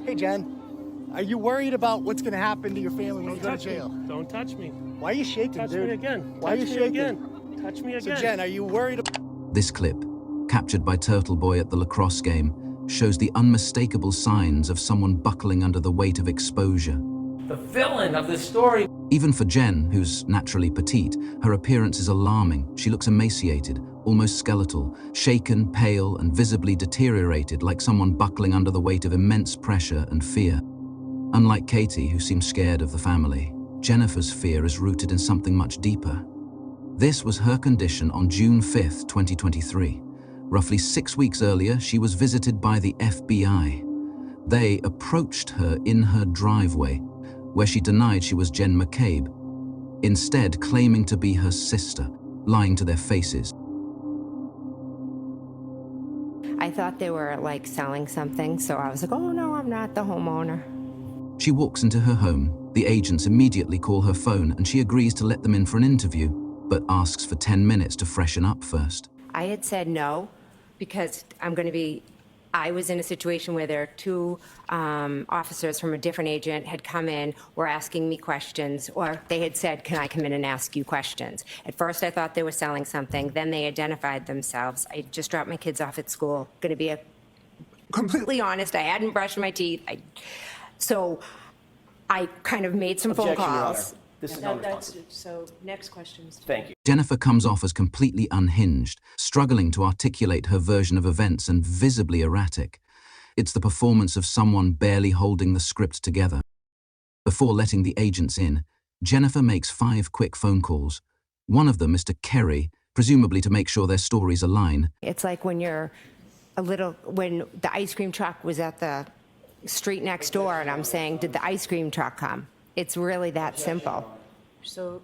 Hey, Jen, are you worried about what's going to happen to your family when you go to jail? Don't touch me. Why are you shaking, Touch dude? me again. Why are you shaking? Again. Touch me again. So, Jen, are you worried? This clip, captured by Turtle Boy at the lacrosse game, shows the unmistakable signs of someone buckling under the weight of exposure. The villain of this story. Even for Jen, who's naturally petite, her appearance is alarming. She looks emaciated, almost skeletal, shaken, pale, and visibly deteriorated, like someone buckling under the weight of immense pressure and fear. Unlike Katie, who seems scared of the family, Jennifer's fear is rooted in something much deeper. This was her condition on June 5th, 2023. Roughly 6 weeks earlier, she was visited by the FBI. They approached her in her driveway, where she denied she was Jen McCabe, instead claiming to be her sister, lying to their faces. I thought they were like selling something, so I was like, oh no, I'm not the homeowner. She walks into her home. The agents immediately call her phone and she agrees to let them in for an interview, but asks for 10 minutes to freshen up first. I had said no because I was in a situation where there are two officers from a different agent had come in, were asking me questions, or they had said, can I come in and ask you questions? At first I thought they were selling something, then they identified themselves. I just dropped my kids off at school. Gonna be completely honest, I hadn't brushed my teeth. So I kind of made some phone Objection, Your Honor. calls. This is non-responsive. So next question, Mr. Thank you. Jennifer comes off as completely unhinged, struggling to articulate her version of events and visibly erratic. It's the performance of someone barely holding the script together. Before letting the agents in, Jennifer makes 5 quick phone calls. One of them is to Kerry, presumably to make sure their stories align. It's like when when the ice cream truck was at the street next door and I'm saying, did the ice cream truck come? It's really that simple. So.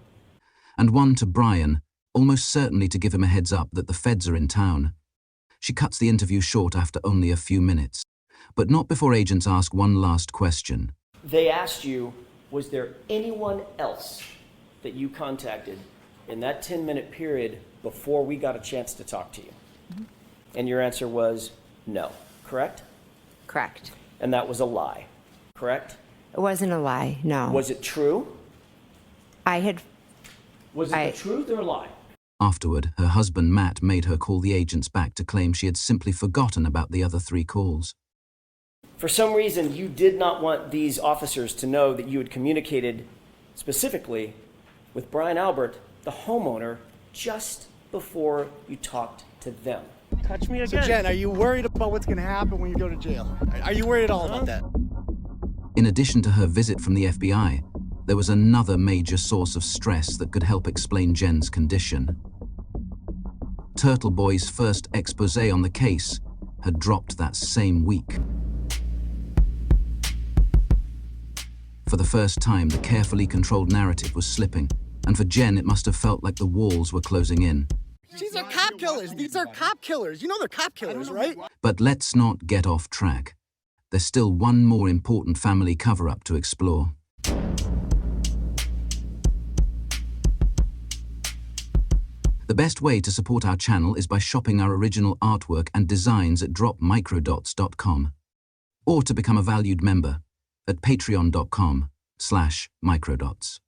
And one to Brian, almost certainly to give him a heads up that the feds are in town. She cuts the interview short after only a few minutes, but not before agents ask one last question. They asked you, was there anyone else that you contacted in that 10-minute period before we got a chance to talk to you? Mm-hmm. And your answer was no, correct? Correct. And that was a lie, correct? It wasn't a lie, no. Was it true? Was it the truth or a lie? Afterward, her husband Matt made her call the agents back to claim she had simply forgotten about the other 3 calls. For some reason, you did not want these officers to know that you had communicated specifically with Brian Albert, the homeowner, just before you talked to them. Touch me again. So, Jen, are you worried about what's going to happen when you go to jail? Are you worried at all about that? In addition to her visit from the FBI, there was another major source of stress that could help explain Jen's condition. Turtle Boy's first expose on the case had dropped that same week. For the first time, the carefully controlled narrative was slipping, and for Jen, it must have felt like the walls were closing in. These are cop killers. These are cop killers. You know they're cop killers, right? But let's not get off track. There's still one more important family cover-up to explore. The best way to support our channel is by shopping our original artwork and designs at dropmicrodots.com, or to become a valued member at patreon.com/microdots.